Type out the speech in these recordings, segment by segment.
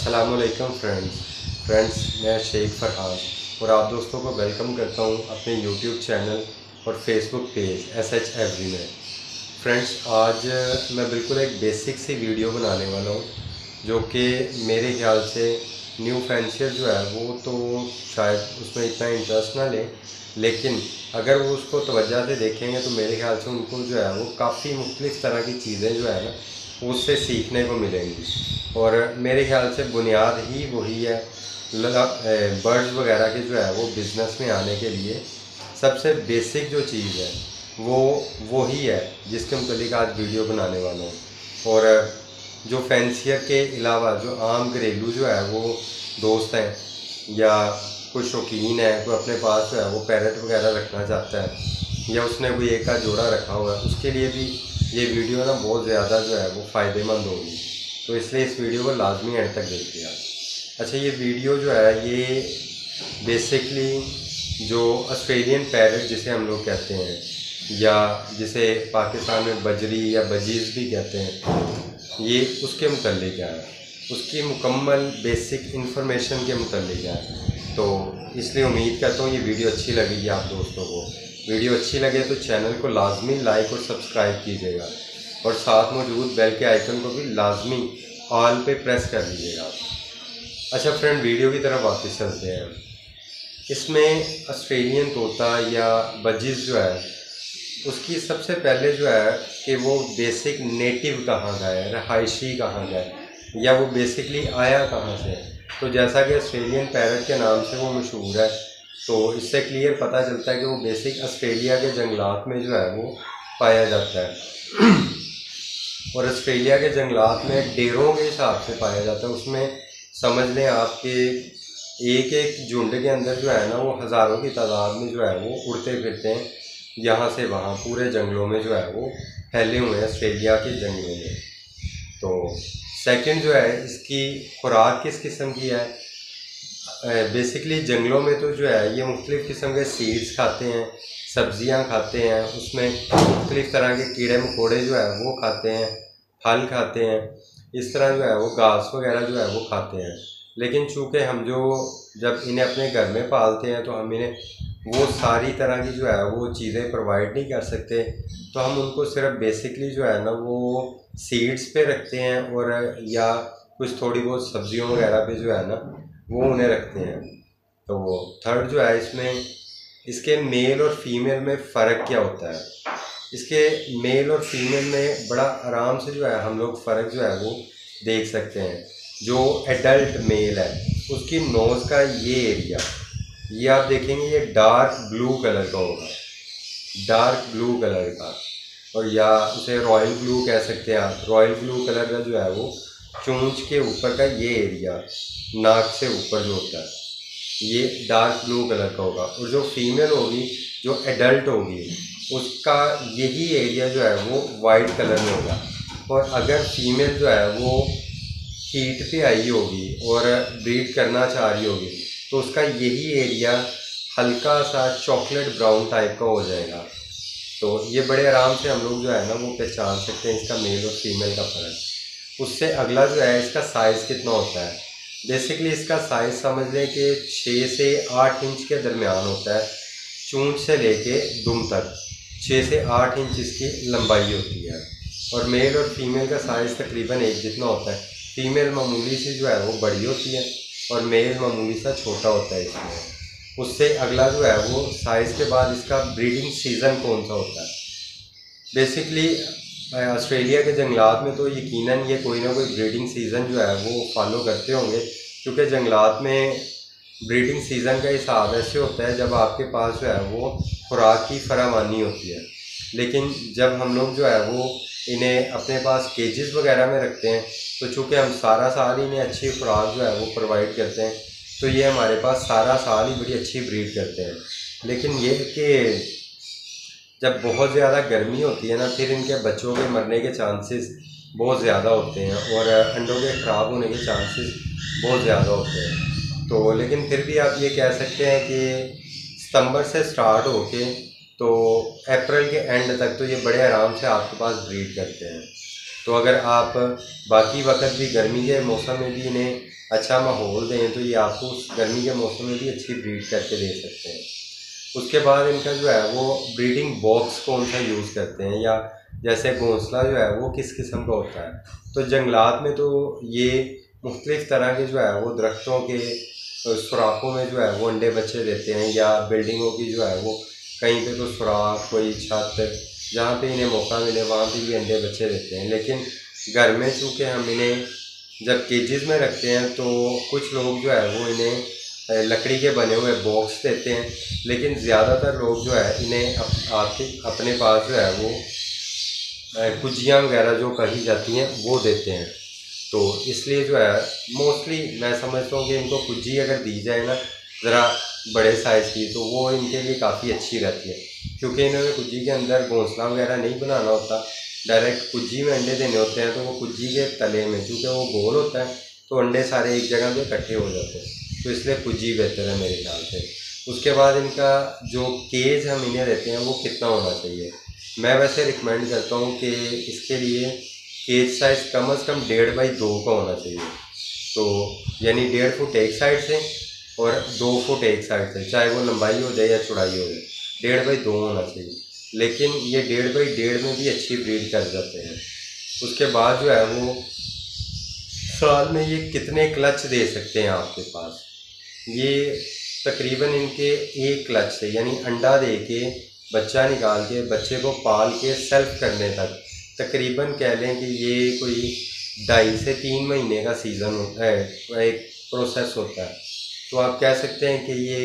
अस्सलामुअलैकुम फ्रेंड्स, मैं शेख फरहान और आप दोस्तों को वेलकम करता हूं अपने यूट्यूब चैनल और फेसबुक पेज SH एवरी में। फ्रेंड्स, आज मैं बिल्कुल एक बेसिक सी वीडियो बनाने वाला हूं जो कि मेरे ख्याल से न्यू फैंसियर जो है वो तो शायद उसमें इतना इंटरेस्ट ना लें, लेकिन अगर वो उसको तवज्जो से देखेंगे तो मेरे ख्याल से उनको जो है वो काफ़ी मुख्तलिफ़ तरह की चीज़ें जो है ना उससे सीखने को मिलेंगी। और मेरे ख्याल से बुनियाद ही वही है बर्ड्स वगैरह के जो है वो बिज़नेस में आने के लिए सबसे बेसिक जो चीज़ है वो ही है जिसके मुतालिक आज वीडियो बनाने वाला हूँ। और जो फैंसियर के अलावा जो आम घरेलू जो है वो दोस्त हैं या कोई शौकीन है, कोई अपने पास जो है वो पैरट वगैरह रखना चाहता है या उसने कोई एक का जोड़ा रखा हुआ है, उसके लिए भी ये वीडियो ना बहुत ज़्यादा जो है वो फ़ायदेमंद होगी। तो इसलिए इस वीडियो को लाजमी एंड तक देखिए आप। अच्छा, ये वीडियो जो है ये बेसिकली जो ऑस्ट्रेलियन पैरट जिसे हम लोग कहते हैं या जिसे पाकिस्तान में बजरी या बजीज़ भी कहते हैं, ये उसके मुतल्लिक है, उसकी मुकम्मल बेसिक इन्फॉर्मेशन के मुतल्लिक है। तो इसलिए उम्मीद करता हूँ ये वीडियो अच्छी लगेगी आप दोस्तों को। वीडियो अच्छी लगे तो चैनल को लाजमी लाइक और सब्सक्राइब कीजिएगा और साथ मौजूद बेल के आइकन को भी लाजमी ऑल पे प्रेस कर लीजिएगा। अच्छा फ्रेंड, वीडियो की तरफ वापस चलते हैं। इसमें ऑस्ट्रेलियन तोता या बजीज़ जो है उसकी सबसे पहले जो है कि वो बेसिक नेटिव कहाँ का है, रहायशी कहाँ का है, या वो बेसिकली आया कहाँ से है। तो जैसा कि ऑस्ट्रेलियन पैरट के नाम से वो मशहूर है, तो इससे क्लियर पता चलता है कि वो बेसिक ऑस्ट्रेलिया के जंगलात में जो है वो पाया जाता है। और ऑस्ट्रेलिया के जंगलात में डेरों के हिसाब से पाया जाता है। उसमें समझ लें आपके एक एक झुंड के अंदर जो है ना वो हज़ारों की तादाद में जो है वो उड़ते फिरते हैं, यहाँ से वहाँ पूरे जंगलों में जो है वो फैले हुए हैं ऑस्ट्रेलिया के जंगलों में। तो सेकंड जो है, इसकी खुराक किस किस्म की है। बेसिकली जंगलों में तो जो है ये मुख्तलिफ़ किस्म के सीड्स खाते हैं, सब्जियां खाते हैं, उसमें मुख्तलिफ़ तरह के कीड़े मकोड़े जो है वो खाते हैं, फल खाते हैं, इस तरह जो है वो घास वगैरह जो है वो खाते हैं। लेकिन चूँकि हम जो जब इन्हें अपने घर में पालते हैं तो हम इन्हें वो सारी तरह की जो है वो चीज़ें प्रोवाइड नहीं कर सकते, तो हम उनको सिर्फ बेसिकली जो है ना वो सीड्स पे रखते हैं और या कुछ थोड़ी बहुत सब्जियों वगैरह पे जो है ना वो उन्हें रखते हैं। तो थर्ड जो है, इसमें इसके मेल और फीमेल में फ़र्क क्या होता है। इसके मेल और फीमेल में बड़ा आराम से जो है हम लोग फ़र्क जो है वो देख सकते हैं। जो एडल्ट मेल है उसकी नोज़ का ये एरिया, ये आप देखेंगे ये डार्क ब्लू कलर का होगा, डार्क ब्लू कलर का, और या उसे रॉयल ब्लू कह सकते हैं आप। रॉयल ब्लू कलर का जो है वो चोंच के ऊपर का ये एरिया, नाक से ऊपर जो होता है, ये डार्क ब्लू कलर का होगा। और जो फीमेल होगी, जो एडल्ट होगी, उसका यही एरिया जो है वो वाइट कलर में होगा। और अगर फीमेल जो है वो हीट पे आई होगी और ब्रीड करना चाह रही होगी तो उसका यही एरिया हल्का सा चॉकलेट ब्राउन टाइप का हो जाएगा। तो ये बड़े आराम से हम लोग जो है ना वो पहचान सकते हैं इसका मेल और फीमेल का फ़र्क। उससे अगला जो है इसका साइज़ कितना होता है। बेसिकली इसका साइज़ समझ लें कि 6 से 8 इंच के दरमियान होता है। चूंच से लेके दुम तक 6 से 8 इंच इसकी लंबाई होती है। और मेल और फीमेल का साइज़ तकरीबन एक जितना होता है। फीमेल मामूली सी जो है वो बड़ी होती है और मेल मामूली सा छोटा होता है इसमें। उससे अगला जो है वो साइज़ के बाद इसका ब्रीडिंग सीज़न कौन सा होता है। बेसिकली ऑस्ट्रेलिया के जंगलात में तो यकीनन ये कोई ना कोई ब्रीडिंग सीज़न जो है वो फॉलो करते होंगे, क्योंकि जंगलात में ब्रीडिंग सीज़न का हिसाब ऐसे होता है जब आपके पास जो है वो खुराक की फरावानी होती है। लेकिन जब हम लोग जो है वो इन्हें अपने पास केजेस वगैरह में रखते हैं तो चूँकि हम सारा साल ही इन्हें अच्छी खुराक जो है वो प्रोवाइड करते हैं, तो ये हमारे पास सारा साल ही बड़ी अच्छी ब्रीड करते हैं। लेकिन ये कि जब बहुत ज़्यादा गर्मी होती है ना, फिर इनके बच्चों के मरने के चांसेस बहुत ज़्यादा होते हैं और अंडों के ख़राब होने के चांसेस बहुत ज़्यादा होते हैं। तो लेकिन फिर भी आप ये कह सकते हैं कि सितंबर से स्टार्ट होके तो अप्रैल के एंड तक तो ये बड़े आराम से आपके पास ब्रीड करते हैं। तो अगर आप बाकी वक्त भी गर्मी के मौसम में भी इन्हें अच्छा माहौल दें तो ये आपको उस गर्मी के मौसम में भी अच्छी ब्रीड करके दे सकते हैं। उसके बाद इनका जो है वो ब्रीडिंग बॉक्स कौन सा यूज़ करते हैं, या जैसे घोंसला जो है वो किस किस्म का होता है। तो जंगलात में तो ये मुख्तलिफ़ तरह के जो है वो दरख्तों के सुराखों में जो है वो अंडे बच्चे देते हैं, या बिल्डिंगों की जो है वो कहीं पे तो सुराख, कोई छत, जहाँ पे इन्हें मौका मिले वहाँ पे भी अंडे बच्चे देते हैं। लेकिन घर में चूँकि हम इन्हें जब केजेस में रखते हैं तो कुछ लोग जो है वो इन्हें लकड़ी के बने हुए बॉक्स देते हैं, लेकिन ज़्यादातर लोग जो है इन्हें आपके अपने पास जो है वो कुजियाँ वगैरह जो कही जाती हैं वो देते हैं। तो इसलिए जो है मोस्टली मैं समझता हूँ कि इनको कुजी अगर दी जाए ना ज़रा बड़े साइज़ की, तो वो इनके लिए काफ़ी अच्छी रहती है, क्योंकि इन्होंने कुजी के अंदर घोंसला वगैरह नहीं बनाना होता, डायरेक्ट कुजी में अंडे देने होते हैं। तो वो कुजी के तले में चूँकि वो गोल होता है तो अंडे सारे एक जगह पे इकट्ठे हो जाते हैं, तो इसलिए कुजी बेहतर है मेरे ख्याल से। उसके बाद इनका जो केज हम इन्हें देते हैं वो कितना होना चाहिए, मैं वैसे रिकमेंड करता हूँ कि इसके लिए केज साइज़ कम से कम 1.5 बाई 2 का होना चाहिए। तो यानी 1.5 फुट एक साइड से और 2 फुट एक साइड से, चाहे वो लंबाई हो जाए या चौड़ाई हो जाए, 1.5 बाई 2 होना चाहिए। लेकिन ये 1.5 बाई 1.5 में भी अच्छी ब्रीड कर जाते हैं। उसके बाद जो है वो साल में ये कितने क्लच दे सकते हैं आपके पास, ये तकरीबन इनके एक क्लच से, यानी अंडा दे के बच्चा निकाल के बच्चे को पाल के सेल्फ करने तक तकरीबन कह लें कि ये कोई 2.5 से 3 महीने का सीज़न होता है, एक प्रोसेस होता है। तो आप कह सकते हैं कि ये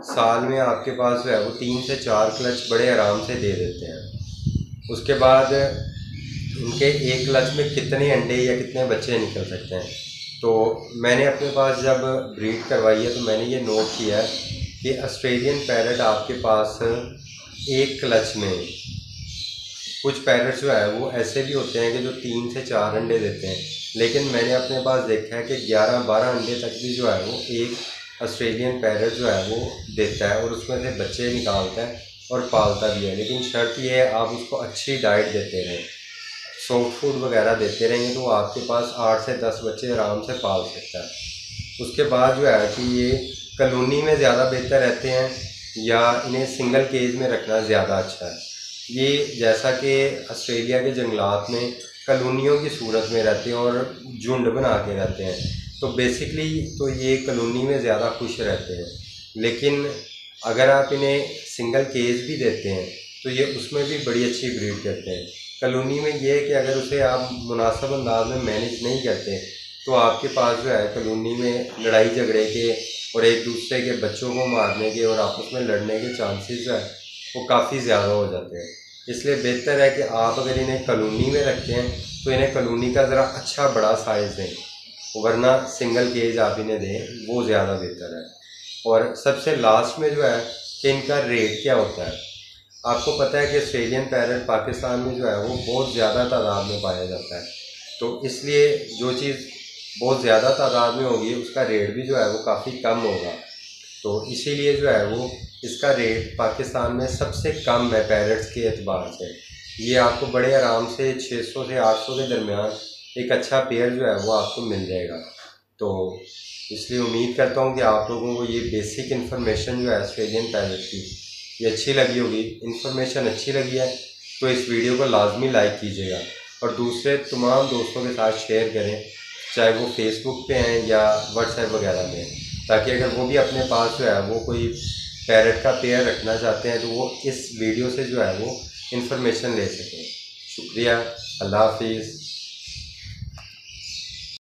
साल में आपके पास जो है वो 3 से 4 क्लच बड़े आराम से दे देते हैं। उसके बाद इनके एक क्लच में कितने अंडे या कितने बच्चे निकल सकते हैं, तो मैंने अपने पास जब ब्रीड करवाई है तो मैंने ये नोट किया है कि ऑस्ट्रेलियन पैरट आपके पास एक क्लच में, कुछ पैरट जो है वो ऐसे भी होते हैं कि जो 3 से 4 अंडे देते हैं, लेकिन मैंने अपने पास देखा है कि 11-12 अंडे तक भी जो है वो एक ऑस्ट्रेलियन पैरट जो है वो देता है और उसमें से बच्चे निकालता है और पालता भी है। लेकिन शर्त ये है आप उसको अच्छी डाइट देते रहें, सॉफ्ट फूड वगैरह देते रहेंगे तो वो आपके पास 8 से 10 बच्चे आराम से पाल सकता है। उसके बाद जो है कि ये कॉलोनी में ज़्यादा बेहतर रहते हैं या इन्हें सिंगल केज में रखना ज़्यादा अच्छा है। ये जैसा कि ऑस्ट्रेलिया के जंगलात में कॉलोनियों की सूरत में रहते हैं और झुंड बना के रहते हैं, तो बेसिकली तो ये कॉलोनी में ज़्यादा खुश रहते हैं। लेकिन अगर आप इन्हें सिंगल केज भी देते हैं तो ये उसमें भी बड़ी अच्छी ब्रीड करते हैं। कॉलोनी में ये है कि अगर उसे आप मुनासिब अंदाज में मैनेज नहीं करते तो आपके पास जो है कॉलोनी में लड़ाई झगड़े के और एक दूसरे के बच्चों को मारने के और आपस में लड़ने के चांसेस जो है वो काफ़ी ज़्यादा हो जाते हैं। इसलिए बेहतर है कि आप अगर इन्हें कॉलोनी में रखते हैं तो इन्हें कॉलोनी का ज़रा अच्छा बड़ा साइज़ दें, वरना सिंगल केज आप इन्हें दें वो ज़्यादा बेहतर है। और सबसे लास्ट में जो है कि इनका रेट क्या होता है। आपको पता है कि ऑस्ट्रेलियन पैरट पाकिस्तान में जो है वो बहुत ज़्यादा तादाद में पाया जाता है, तो इसलिए जो चीज़ बहुत ज़्यादा तादाद में होगी उसका रेट भी जो है वो काफ़ी कम होगा। तो इसीलिए जो है वो इसका रेट पाकिस्तान में सबसे कम है पैरट्स के एतबार से। ये आपको बड़े आराम से 600 से 800 के दरमियान एक अच्छा पेयर जो है वो आपको मिल जाएगा। तो इसलिए उम्मीद करता हूँ कि आप लोगों को ये बेसिक इन्फॉर्मेशन जो है ऑस्ट्रेलियन पैरट की ये अच्छी लगी होगी। इन्फॉर्मेशन अच्छी लगी है तो इस वीडियो को लाजमी लाइक कीजिएगा और दूसरे तमाम दोस्तों के साथ शेयर करें, चाहे वो फेसबुक पे हैं या व्हाट्सएप वगैरह में, ताकि अगर वो भी अपने पास जो है वो कोई पैरट का पेयर रखना चाहते हैं तो वो इस वीडियो से जो है वो इन्फॉर्मेशन ले सकें। शुक्रिया, अल्लाह हाफिज़।